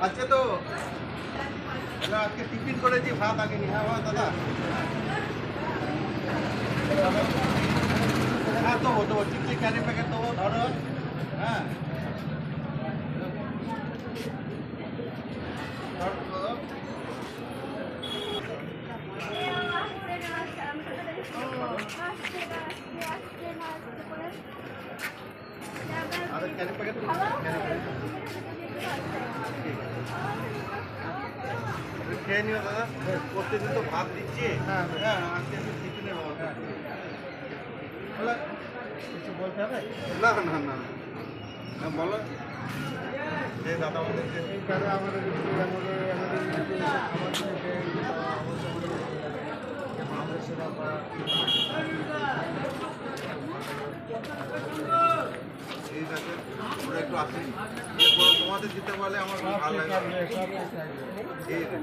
আছে তো আজকে টিফিন করেছি, ভাত আগে নি। হ্যাঁ দাদা, হ্যাঁ দেবো দেবো, চিপসের ক্যারি প্যাকেট দেবো, ধরো। হ্যাঁ আর ক্যারি প্যাকেট খেয়ে নিও দাদা, প্রত্যেকদিন তো ভাত দিচ্ছি। হ্যাঁ হ্যাঁ, আজকে আমি টিফিনের ব্যবস্থা কিছু বলতে হবে? না না না না, বলো যে দাদা আমাদেরকে আমাদের সেবা করা ঠিক আছে। ওরা একটু আসি, তোমাদের দিতে পারলে আমার ভালো লাগে। ঠিক আছে।